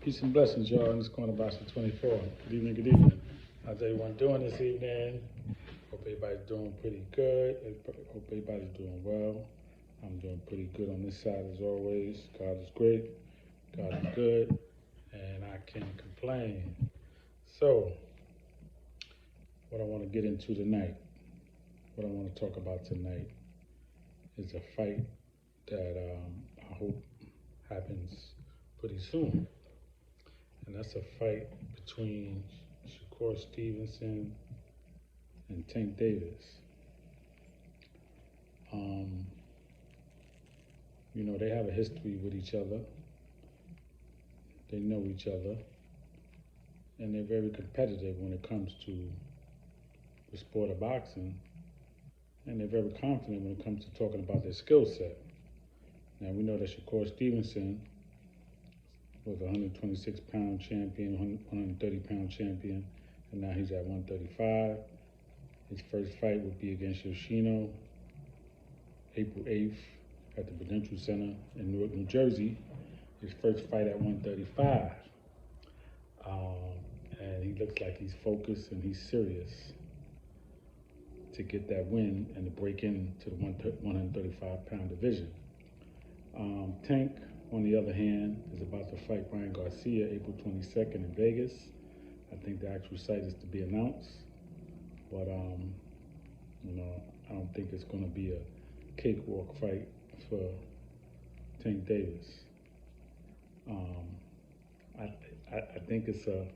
Peace and blessings, y'all, in this corner box of 24. Good evening, good evening. How's everyone doing this evening? Hope everybody's doing pretty good. Hope everybody's doing well. I'm doing pretty good on this side as always. God is great, God is good, and I can't complain. So, what I want to get into tonight, what I want to talk about tonight is a fight that I hope happens pretty soon. And that's a fight between Shakur Stevenson and Tank Davis. They have a history with each other. They know each other. And they're very competitive when it comes to the sport of boxing. And they're very confident when it comes to talking about their skill set. Now, we know that Shakur Stevenson was a 126-pound champion, 130-pound champion, and now he's at 135. His first fight would be against Yoshino, April 8th at the Prudential Center in Newark, New Jersey. His first fight at 135. And he looks like he's focused and he's serious to get that win and to break into the 135-pound division. Tank, on the other hand, is about to fight Ryan Garcia April 22nd in Vegas. I think the actual site is to be announced, but I don't think it's going to be a cakewalk fight for Tank Davis. I think it's a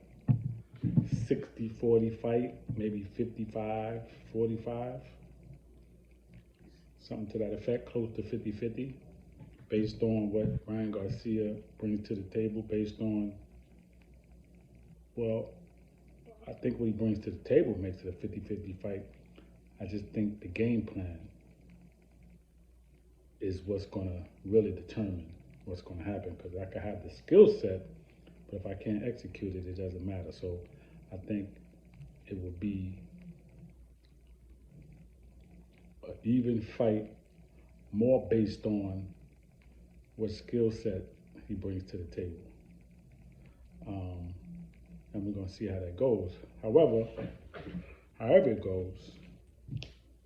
60-40 fight, maybe 55-45, something to that effect, close to 50-50. Based on what Ryan Garcia brings to the table, based on, I think what he brings to the table makes it a 50-50 fight. I just think the game plan is what's going to really determine what's going to happen, because I could have the skill set, but if I can't execute it, it doesn't matter. So I think it will be an even fight, more based on what skill set he brings to the table. And we're going to see how that goes. However it goes,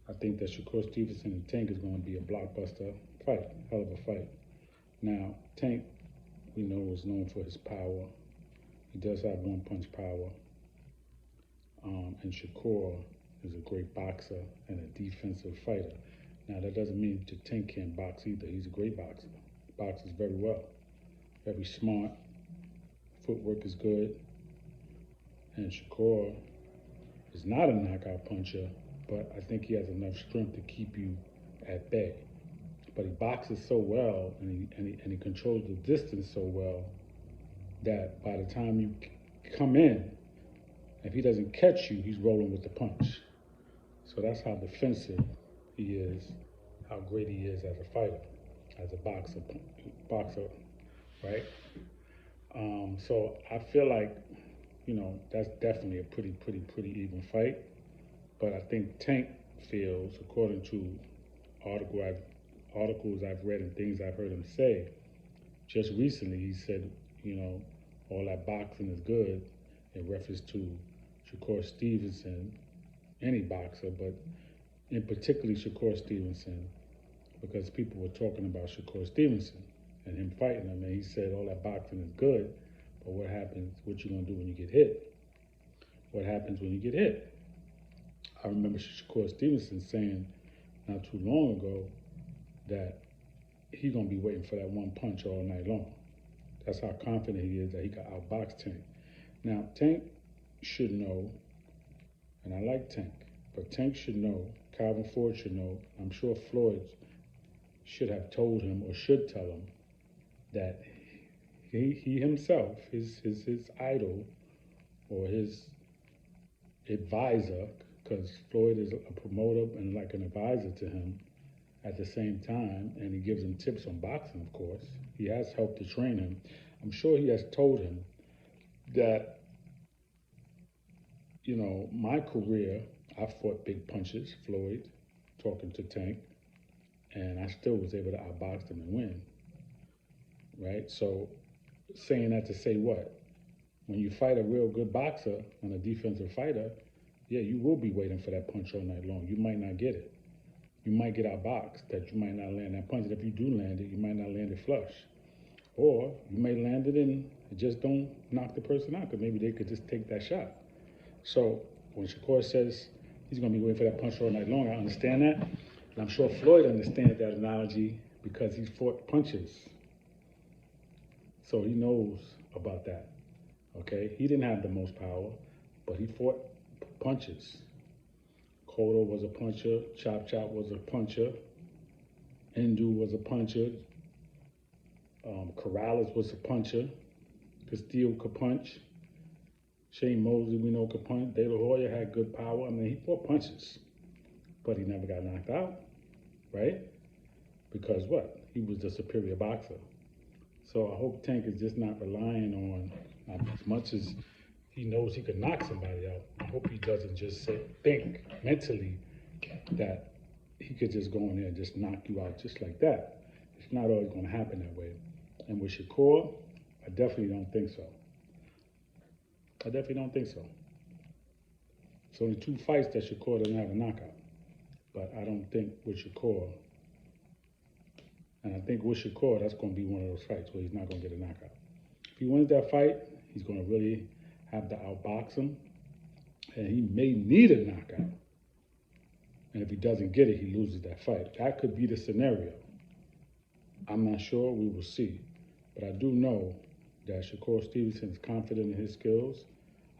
I think that Shakur Stevenson and Tank is going to be a blockbuster fight, hell of a fight. Now, Tank, we know, is known for his power. He does have one-punch power. And Shakur is a great boxer and a defensive fighter. Now, that doesn't mean that Tank can't box either. He's a great boxer. Boxes very well, very smart, footwork is good, and Shakur is not a knockout puncher, but I think he has enough strength to keep you at bay. But he boxes so well, and he controls the distance so well, that by the time you come in, if he doesn't catch you, he's rolling with the punch. So that's how defensive he is, how great he is as a fighter, as a boxer, right? So I feel like, that's definitely a pretty even fight. But I think Tank feels, according to articles I've read and things I've heard him say, just recently he said, all that boxing is good in reference to Shakur Stevenson, any boxer, but in particularly Shakur Stevenson, because people were talking about Shakur Stevenson and him fighting him, and he said all that boxing is good, but what happens, what you gonna do when you get hit? What happens when you get hit? I remember Shakur Stevenson saying not too long ago that he's gonna be waiting for that one punch all night long. That's how confident he is that he can outbox Tank. Now, Tank should know, and I like Tank, but Tank should know, Calvin Ford should know, I'm sure Floyd should have told him or should tell him that he himself, his idol or his advisor, because Floyd is a promoter and like an advisor to him at the same time, and he gives him tips on boxing, of course. He has helped to train him. I'm sure he has told him that, my career, I fought big punches, Floyd, talking to Tank, and I still was able to outbox him and win, right? So saying that to say what? When you fight a real good boxer and a defensive fighter, yeah, you will be waiting for that punch all night long. You might not get it. You might get outboxed, that you might not land that punch. And if you do land it, you might not land it flush. Or you may land it and just don't knock the person out, because maybe they could just take that shot. So when Shakur says he's going to be waiting for that punch all night long, I understand that. And I'm sure Floyd understands that analogy because he's fought punches. So he knows about that. Okay? He didn't have the most power, but he fought punches. Cotto was a puncher. Chop Chop was a puncher. Indu was a puncher. Corrales was a puncher. Castillo could punch. Shane Mosley, we know, could punch. De La Hoya had good power. I mean, he fought punches, but he never got knocked out, right? Because what? He was the superior boxer. So I hope Tank is just not relying on, as much as he knows he could knock somebody out, I hope he doesn't just think mentally that he could just go in there and just knock you out just like that. It's not always going to happen that way. And with Shakur, I definitely don't think so. I definitely don't think so. It's only 2 fights that Shakur doesn't have a knockout. But I don't think with Shakur, and I think with Shakur, that's going to be one of those fights where he's not going to get a knockout. If he wins that fight, he's going to really have to outbox him, and he may need a knockout. And if he doesn't get it, he loses that fight. That could be the scenario. I'm not sure. We will see. But I do know that Shakur Stevenson is confident in his skills.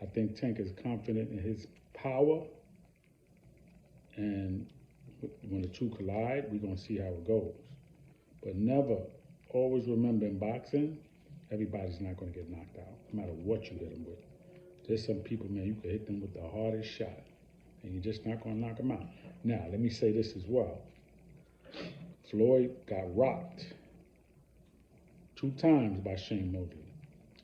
I think Tank is confident in his power. And when the two collide, we're going to see how it goes. But never, always remember in boxing, everybody's not going to get knocked out, no matter what you hit them with. There's some people, man, you can hit them with the hardest shot, and you're just not going to knock them out. Now, let me say this as well. Floyd got rocked 2 times by Shane Mosley.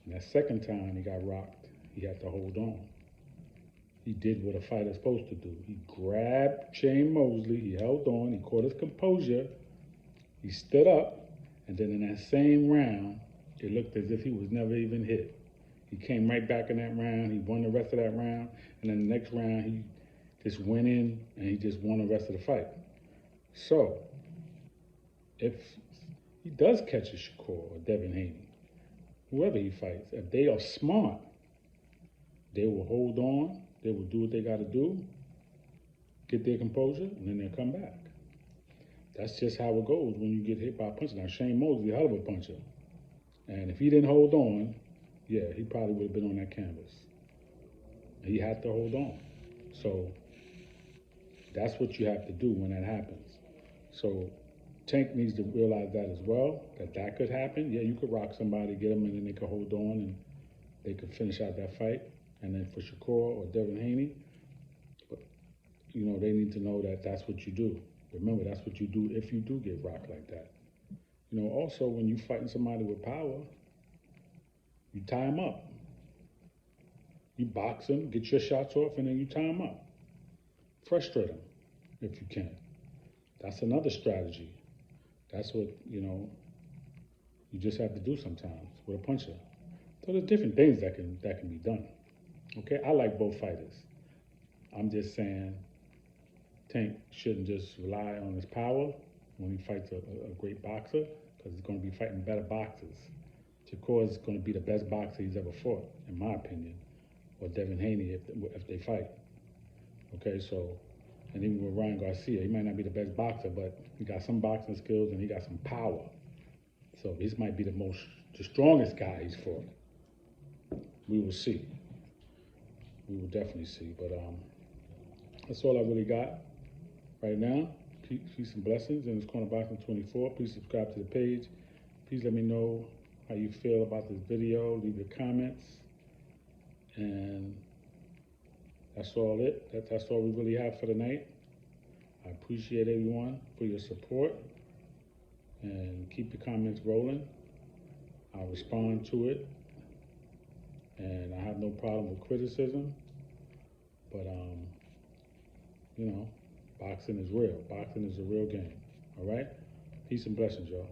And that second time he got rocked, he had to hold on. He did what a fighter's supposed to do. He grabbed Shane Mosley, he held on, he caught his composure, he stood up, and then in that same round, it looked as if he was never even hit. He came right back in that round, he won the rest of that round, and then the next round he just went in and he just won the rest of the fight. So, if he does catch a Shakur or Devin Haney, whoever he fights, if they are smart, they will hold on, they will do what they got to do, get their composure, and then they'll come back. That's just how it goes when you get hit by a puncher. Now, Shane Mosley, a hell of a puncher. And if he didn't hold on, yeah, he probably would have been on that canvas. He had to hold on. So that's what you have to do when that happens. So Tank needs to realize that as well, that could happen. Yeah, you could rock somebody, get them, and then they could hold on, and they could finish out that fight. And then for Shakur or Devin Haney, but, you know, they need to know that that's what you do. Remember, that's what you do if you do get rocked like that. You know, also, when you're fighting somebody with power, you tie them up. You box them, get your shots off, and then you tie them up. Frustrate them if you can. That's another strategy. That's what, you know, you just have to do sometimes with a puncher. So there's different things that can be done. Okay, I like both fighters. I'm just saying Tank shouldn't just rely on his power when he fights a great boxer, because he's going to be fighting better boxers. Shakur is going to be the best boxer he's ever fought, in my opinion, or Devin Haney if they fight. Okay, so, and even with Ryan Garcia, he might not be the best boxer, but he got some boxing skills and he got some power. So this might be the strongest guy he's fought. We will see. We will definitely see. But that's all I really got right now. Peace and blessings. And it's Corner Boxing 24. Please subscribe to the page. Please let me know how you feel about this video. Leave your comments. And that's all it. That's all we really have for tonight. I appreciate everyone for your support. And keep your comments rolling. I'll respond to it. And I have no problem with criticism. But, you know, boxing is real. Boxing is a real game. All right? Peace and blessings, y'all.